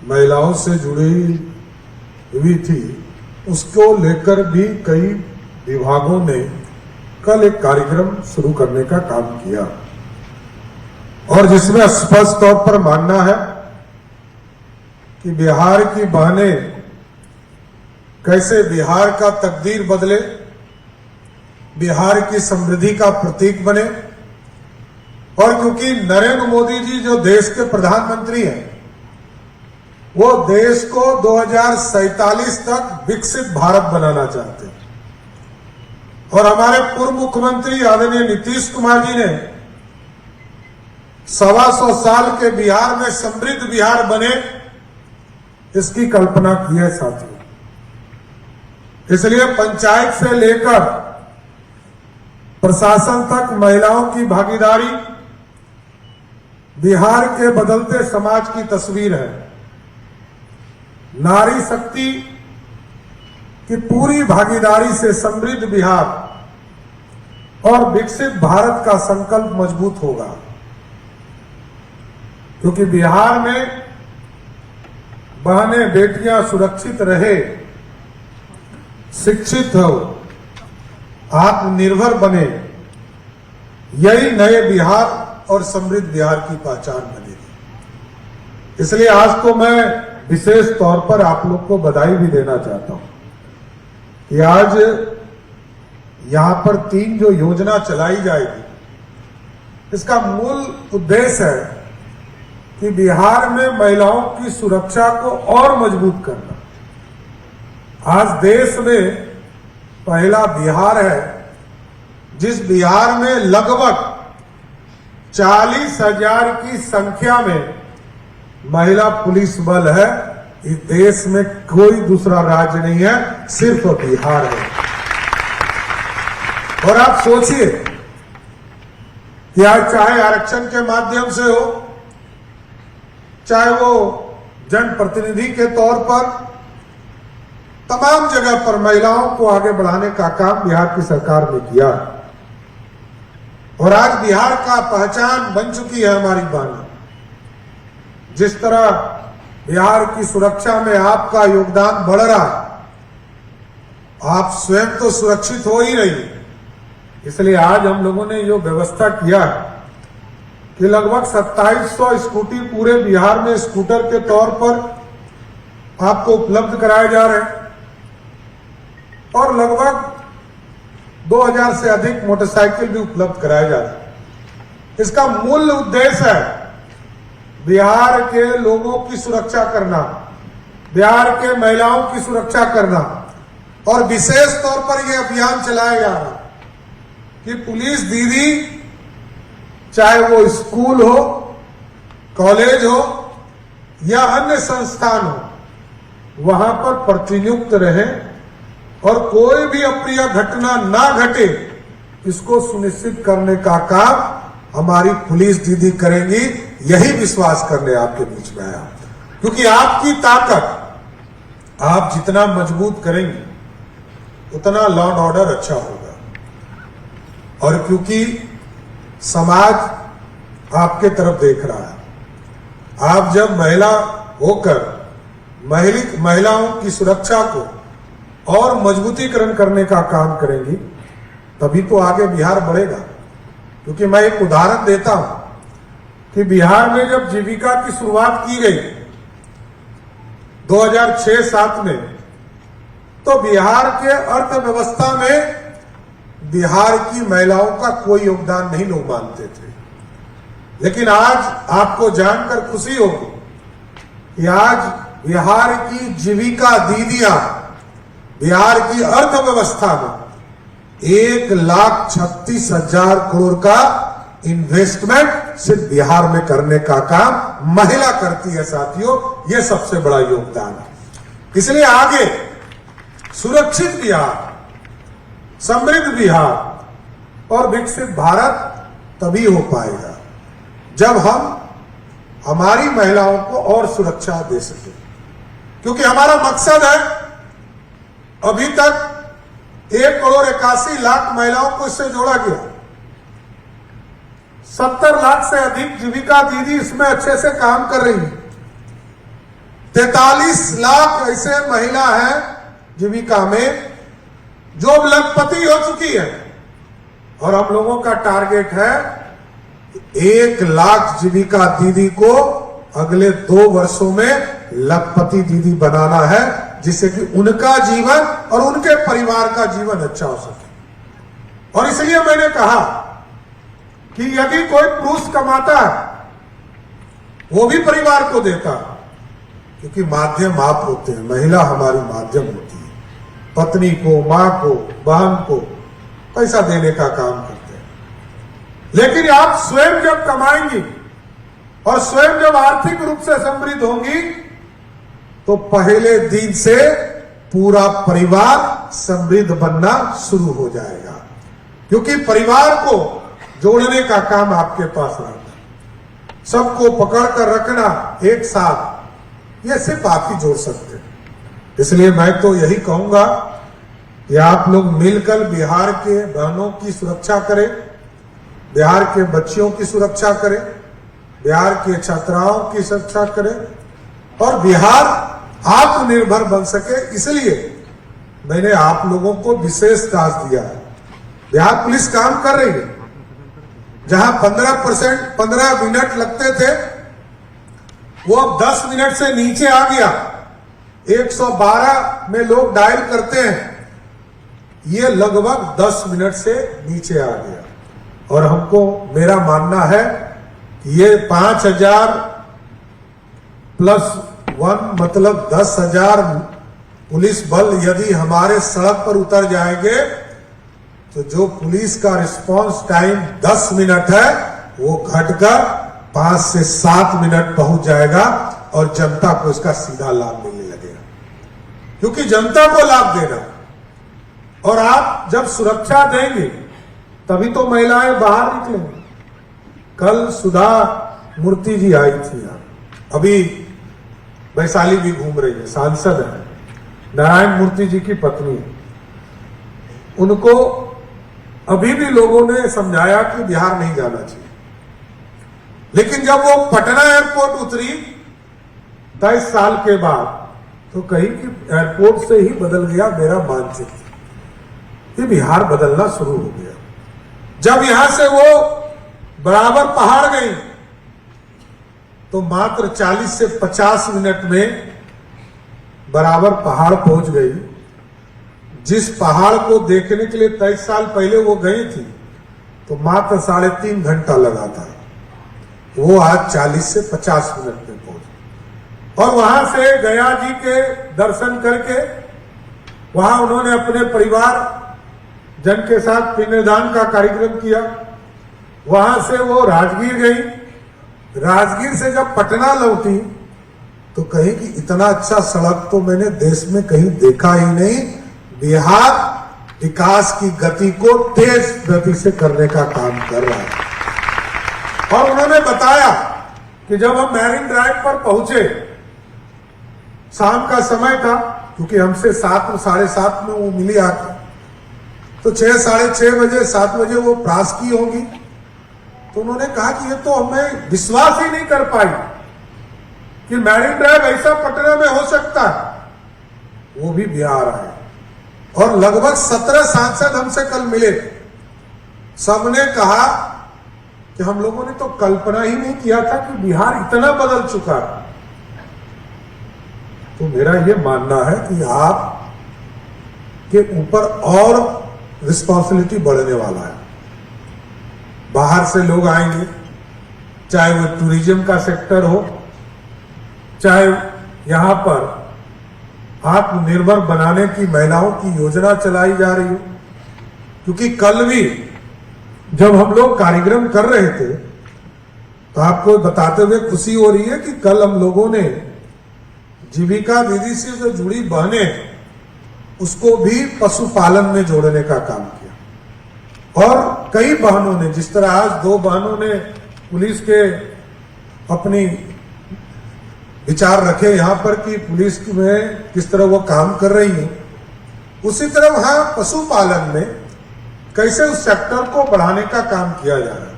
महिलाओं से जुड़ी हुई थी, उसको लेकर भी कई विभागों ने कल एक कार्यक्रम शुरू करने का काम किया और जिसमें स्पष्ट तौर पर मानना है कि बिहार की बहनें कैसे बिहार का तकदीर बदले, बिहार की समृद्धि का प्रतीक बने। और क्योंकि नरेंद्र मोदी जी जो देश के प्रधानमंत्री हैं, वो देश को 2047 तक विकसित भारत बनाना चाहते हैं और हमारे पूर्व मुख्यमंत्री आदरणीय नीतीश कुमार जी ने 125 साल के बिहार में समृद्ध बिहार बने, इसकी कल्पना की है साथियों। इसलिए पंचायत से लेकर प्रशासन तक महिलाओं की भागीदारी बिहार के बदलते समाज की तस्वीर है। नारी शक्ति की पूरी भागीदारी से समृद्ध बिहार और विकसित भारत का संकल्प मजबूत होगा, क्योंकि बिहार में बहनें बेटियां सुरक्षित रहे, शिक्षित हो, आत्मनिर्भर बने, यही नए बिहार और समृद्ध बिहार की पहचान बनेगी। इसलिए आज तो मैं विशेष तौर पर आप लोग को बधाई भी देना चाहता हूं कि आज यहां पर 3 जो योजना चलाई जाएगी, इसका मूल उद्देश्य है कि बिहार में महिलाओं की सुरक्षा को और मजबूत करना। आज देश में पहला बिहार है जिस बिहार में लगभग 40,000 की संख्या में महिला पुलिस बल है। इस देश में कोई दूसरा राज्य नहीं है, सिर्फ बिहार है। और आप सोचिए कि आज चाहे आरक्षण के माध्यम से हो, चाहे वो जनप्रतिनिधि के तौर पर, तमाम जगह पर महिलाओं को आगे बढ़ाने का काम बिहार की सरकार ने किया और आज बिहार का पहचान बन चुकी है हमारी बहन। जिस तरह बिहार की सुरक्षा में आपका योगदान बढ़ रहा, आप स्वयं तो सुरक्षित हो ही रही, इसलिए आज हम लोगों ने ये व्यवस्था किया है कि लगभग 2700 स्कूटी पूरे बिहार में स्कूटर के तौर पर आपको उपलब्ध कराए जा रहे हैं और लगभग 2000 से अधिक मोटरसाइकिल भी उपलब्ध कराए जा रहे हैं। इसका मूल उद्देश्य है बिहार के लोगों की सुरक्षा करना, बिहार के महिलाओं की सुरक्षा करना और विशेष तौर पर यह अभियान चलाया जा रहा कि पुलिस दीदी, चाहे वो स्कूल हो, कॉलेज हो या अन्य संस्थान हो, वहां पर प्रतिनियुक्त रहे और कोई भी अप्रिय घटना ना घटे, इसको सुनिश्चित करने का काम हमारी पुलिस दीदी करेंगी। यही विश्वास करने आपके बीच में आया, क्योंकि आपकी ताकत आप जितना मजबूत करेंगे उतना लॉ एंड ऑर्डर अच्छा होगा। और क्योंकि समाज आपके तरफ देख रहा है, आप जब महिला होकर महिलाओं की सुरक्षा को और मजबूतीकरण करने का काम करेंगी, तभी तो आगे बिहार बढ़ेगा। क्योंकि मैं एक उदाहरण देता हूं कि बिहार में जब जीविका की शुरुआत की गई 2006-07 में, तो बिहार के अर्थव्यवस्था में बिहार की महिलाओं का कोई योगदान नहीं लोग मानते थे। लेकिन आज आपको जानकर खुशी होगी कि आज बिहार की जीविका दीदियां बिहार की अर्थव्यवस्था में 1,36,000 करोड़ का इन्वेस्टमेंट सिर्फ बिहार में करने का काम महिला करती है साथियों। यह सबसे बड़ा योगदान है। इसलिए आगे सुरक्षित बिहार, समृद्ध बिहार और विकसित भारत तभी हो पाएगा जब हम हमारी महिलाओं को और सुरक्षा दे सके। क्योंकि हमारा मकसद है, अभी तक 1,81,00,000 महिलाओं को इससे जोड़ा गया, 70 लाख से अधिक जीविका दीदी इसमें अच्छे से काम कर रही है। 43 लाख ऐसे महिला हैं जीविका में जो अब लखपति हो चुकी है, और हम लोगों का टारगेट है 1 लाख जीविका दीदी को अगले 2 वर्षों में लखपति दीदी बनाना है, जिससे कि उनका जीवन और उनके परिवार का जीवन अच्छा हो सके। और इसलिए मैंने कहा कि यदि कोई पुरुष कमाता है वो भी परिवार को देता, क्योंकि माध्यम आप होते हैं, महिला हमारी माध्यम होती है, पत्नी को, मां को, बहन को पैसा देने का काम करते हैं। लेकिन आप स्वयं जब कमाएंगी और स्वयं जब आर्थिक रूप से समृद्ध होंगी तो पहले दिन से पूरा परिवार समृद्ध बनना शुरू हो जाएगा, क्योंकि परिवार को जोड़ने का काम आपके पास रहता है। सबको पकड़ कर रखना एक साथ, ये सिर्फ आप ही जोड़ सकते हैं। इसलिए मैं तो यही कहूंगा कि आप लोग मिलकर बिहार के बहनों की सुरक्षा करें, बिहार के बच्चियों की सुरक्षा करें, बिहार के छात्राओं की सुरक्षा करें और बिहार आत्मनिर्भर बन सके। इसलिए मैंने आप लोगों को विशेष टास्क दिया है। बिहार पुलिस काम कर रही है, जहां 15 मिनट लगते थे वो अब 10 मिनट से नीचे आ गया। 112 में लोग डायल करते हैं, ये लगभग 10 मिनट से नीचे आ गया। और हमको, मेरा मानना है कि ये 5000 + 1 मतलब 10,000 पुलिस बल यदि हमारे सड़क पर उतर जाएंगे तो जो पुलिस का रिस्पांस टाइम 10 मिनट है वो घटकर 5 से 7 मिनट पहुंच जाएगा और जनता को इसका सीधा लाभ मिलने लगेगा। क्योंकि जनता को लाभ देना, और आप जब सुरक्षा देंगे तभी तो महिलाएं बाहर निकलेंगी। कल सुधा मूर्ति जी आई थी यहाँ, अभी वैशाली भी घूम रही है, सांसद है, नारायण मूर्ति जी की पत्नी। उनको अभी भी लोगों ने समझाया कि बिहार नहीं जाना चाहिए, लेकिन जब वो पटना एयरपोर्ट उतरी 23 साल के बाद तो कहीं कि एयरपोर्ट से ही बदल गया मेरा मानचित्र। ये बिहार बदलना शुरू हो गया। जब यहां से वो बराबर पहाड़ गई तो मात्र 40 से 50 मिनट में बराबर पहाड़ पहुंच गई। जिस पहाड़ को देखने के लिए 23 साल पहले वो गई थी तो मात्र 3.5 घंटा लगा था, वो आज 40 से 50 मिनट में पहुंची। और वहां से गया जी के दर्शन करके वहां उन्होंने अपने परिवार जन के साथ पिंडदान का कार्यक्रम किया। वहां से वो राजगीर गई, राजगीर से जब पटना लौटी तो कही कि इतना अच्छा सड़क तो मैंने देश में कहीं देखा ही नहीं। बिहार विकास की गति को तेज गति से करने का काम कर रहा है। और उन्होंने बताया कि जब हम मैरिन ड्राइव पर पहुंचे, शाम का समय था, क्योंकि हमसे 7 साढ़े 7 में वो मिली आके, तो 6 साढ़े 6 बजे 7 बजे वो प्रास की होगी। तो उन्होंने कहा कि ये तो हमें विश्वास ही नहीं कर पाई कि मैरिन ड्राइव ऐसा पटना में हो सकता है। वो भी बिहार आए और लगभग 17 सांसद हमसे कल मिले। सबने कहा कि हम लोगों ने तो कल्पना ही नहीं किया था कि बिहार इतना बदल चुका है। तो मेरा ये मानना है कि आप के ऊपर और रिस्पॉन्सिबिलिटी बढ़ने वाला है। बाहर से लोग आएंगे, चाहे वो टूरिज्म का सेक्टर हो, चाहे यहां पर आत्मनिर्भर बनाने की महिलाओं की योजना चलाई जा रही हो। क्योंकि कल भी जब हम लोग कार्यक्रम कर रहे थे तो आपको बताते हुए खुशी हो रही है कि कल हम लोगों ने जीविका दीदी से जो जुड़ी बहनें, उसको भी पशुपालन में जोड़ने का काम किया। और कई बहनों ने, जिस तरह आज 2 बहनों ने पुलिस के अपनी विचार रखे यहाँ पर कि पुलिस में किस तरह वो काम कर रही है, उसी तरह वहां पशुपालन में कैसे उस सेक्टर को बढ़ाने का काम किया जा रहा है।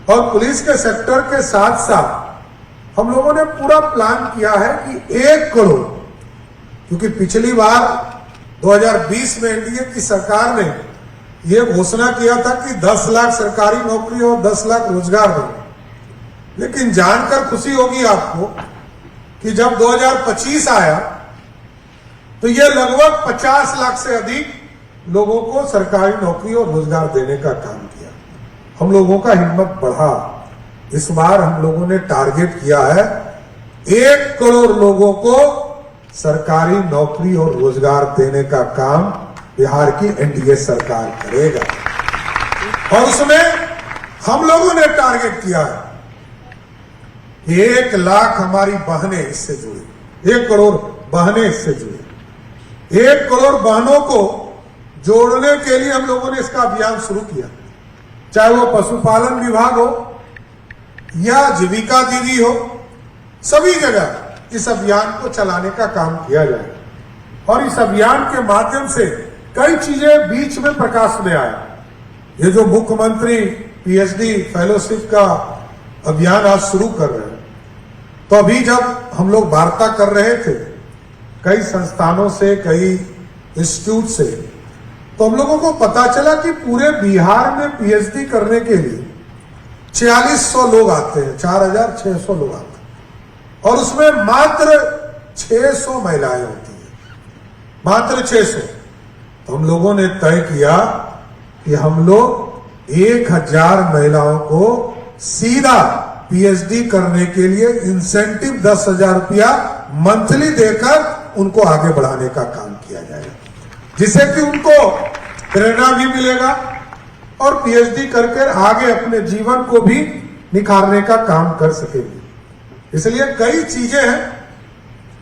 और पुलिस के सेक्टर के साथ साथ हम लोगों ने पूरा प्लान किया है कि 1 करोड़, क्योंकि पिछली बार 2020 में एनडीए की सरकार ने यह घोषणा किया था कि 10 लाख सरकारी नौकरी और 10 लाख रोजगार देंगे। लेकिन जानकर खुशी होगी आपको कि जब 2025 आया तो यह लगभग 50 लाख से अधिक लोगों को सरकारी नौकरी और रोजगार देने का काम किया। हम लोगों का हिम्मत बढ़ा। इस बार हम लोगों ने टारगेट किया है 1 करोड़ लोगों को सरकारी नौकरी और रोजगार देने का काम बिहार की एनडीए सरकार करेगा। और उसमें हम लोगों ने टारगेट किया है कि 1 लाख हमारी बहनें इससे जुड़ी, 1 करोड़ बहनें इससे जुड़ी। 1 करोड़ बहनों को जोड़ने के लिए हम लोगों ने इसका अभियान शुरू किया, चाहे वो पशुपालन विभाग हो या जीविका दीदी हो, सभी जगह इस अभियान को चलाने का काम किया जाए। और इस अभियान के माध्यम से कई चीजें बीच में प्रकाश में आए। ये जो मुख्यमंत्री पीएचडी फेलोशिप का अभियान आज शुरू कर रहे हैं, तो अभी जब हम लोग वार्ता कर रहे थे कई संस्थानों से, कई इंस्टीट्यूट से, तो हम लोगों को पता चला कि पूरे बिहार में पीएचडी करने के लिए 4600 लोग आते हैं, 4600 लोग आते हैं, और उसमें मात्र 600 महिलाएं होती हैं, मात्र 600। तो हम लोगों ने तय किया कि हम लोग 1000 महिलाओं को सीधा पीएचडी करने के लिए इंसेंटिव 10,000 रुपया मंथली देकर उनको आगे बढ़ाने का काम किया जाएगा, जिससे कि उनको प्रेरणा भी मिलेगा और पीएचडी करके आगे अपने जीवन को भी निखारने का काम कर सकेंगे। इसलिए कई चीजें हैं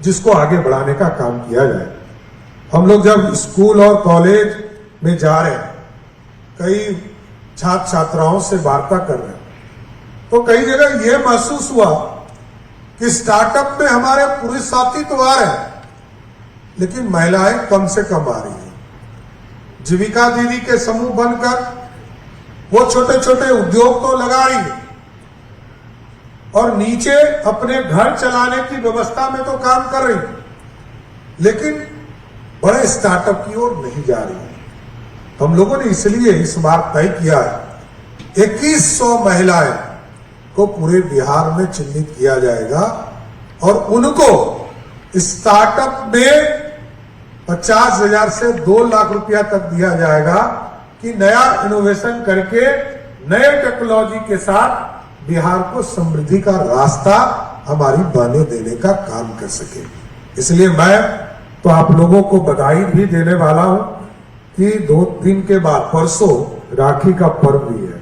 जिसको आगे बढ़ाने का काम किया जाए। हम लोग जब स्कूल और कॉलेज में जा रहे हैं, कई छात्र छात्राओं से वार्ता कर रहे हैं, तो कई जगह यह महसूस हुआ कि स्टार्टअप में हमारे पुरुष साथी तो आ रहे हैं, लेकिन महिलाएं कम से कम आ रही हैं। जीविका दीदी के समूह बनकर वो छोटे छोटे उद्योग तो लगा रही है और नीचे अपने घर चलाने की व्यवस्था में तो काम कर रही है, लेकिन बड़े स्टार्टअप की ओर नहीं जा रही है। तो हम लोगों ने इसलिए इस बार तय किया है 2100 महिलाएं को पूरे बिहार में चिन्हित किया जाएगा और उनको स्टार्टअप में 50,000 से 2 लाख रुपया तक दिया जाएगा कि नया इनोवेशन करके नए टेक्नोलॉजी के साथ बिहार को समृद्धि का रास्ता हमारी बहनें देने का काम कर सके। इसलिए मैं तो आप लोगों को बधाई भी देने वाला हूं कि 2 दिन के बाद परसों राखी का पर्व भी है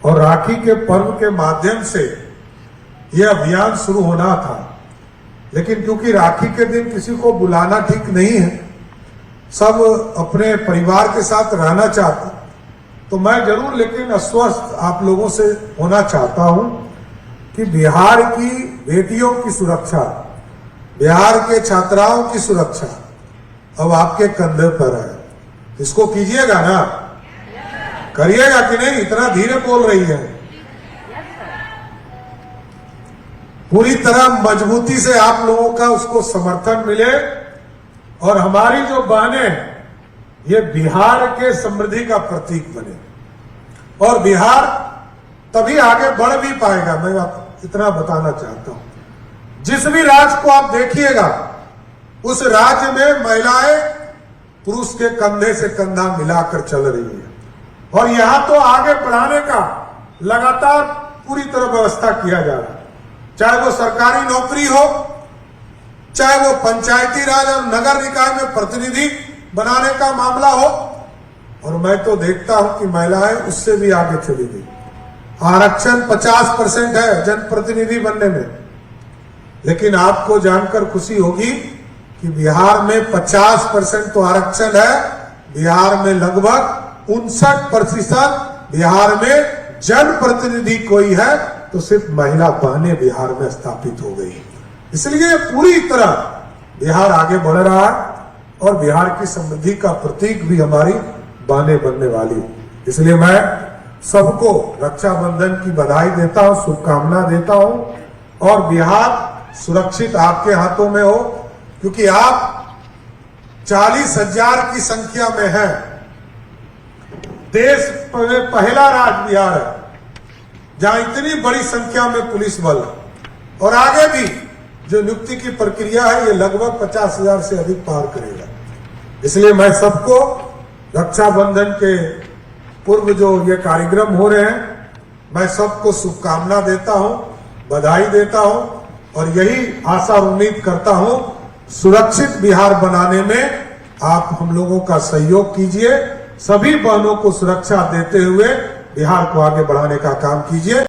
और राखी के पर्व के माध्यम से यह अभियान शुरू होना था, लेकिन क्योंकि राखी के दिन किसी को बुलाना ठीक नहीं है, सब अपने परिवार के साथ रहना चाहते, तो मैं जरूर लेकिन आश्वस्त आप लोगों से होना चाहता हूं कि बिहार की बेटियों की सुरक्षा, बिहार के छात्राओं की सुरक्षा अब आपके कंधे पर है। इसको कीजिएगा ना, करिएगा कि नहीं? इतना धीरे बोल रही है। पूरी तरह मजबूती से आप लोगों का उसको समर्थन मिले और हमारी जो बहनें ये बिहार के समृद्धि का प्रतीक बने और बिहार तभी आगे बढ़ भी पाएगा। मैं आप इतना बताना चाहता हूं, जिस भी राज्य को आप देखिएगा उस राज्य में महिलाएं पुरुष के कंधे से कंधा मिलाकर चल रही है और यहां तो आगे बढ़ाने का लगातार पूरी तरह व्यवस्था किया जा रहा है, चाहे वो सरकारी नौकरी हो, चाहे वो पंचायती राज और नगर निकाय में प्रतिनिधि बनाने का मामला हो। और मैं तो देखता हूं कि महिलाएं उससे भी आगे चली गई। आरक्षण 50% है जनप्रतिनिधि बनने में, लेकिन आपको जानकर खुशी होगी कि बिहार में 50% तो आरक्षण है, बिहार में लगभग 59% बिहार में जनप्रतिनिधि कोई है तो सिर्फ महिला बहनें बिहार में स्थापित हो गई। इसलिए पूरी तरह बिहार आगे बढ़ रहा है और बिहार की समृद्धि का प्रतीक भी हमारी बहनें बनने वाली। इसलिए मैं सबको रक्षाबंधन की बधाई देता हूं, शुभकामना देता हूं और बिहार सुरक्षित आपके हाथों में हो, क्योंकि आप 40,000 की संख्या में है। देश में पहला राज्य बिहार है जहां इतनी बड़ी संख्या में पुलिस बल है। और आगे भी जो नियुक्ति की प्रक्रिया है ये लगभग 50,000 से अधिक पार करेगा। इसलिए मैं सबको रक्षाबंधन के पूर्व जो ये कार्यक्रम हो रहे हैं, मैं सबको शुभकामना देता हूं, बधाई देता हूं और यही आशा और उम्मीद करता हूं सुरक्षित बिहार बनाने में आप हम लोगों का सहयोग कीजिए। सभी बहनों को सुरक्षा देते हुए बिहार को आगे बढ़ाने का काम कीजिए।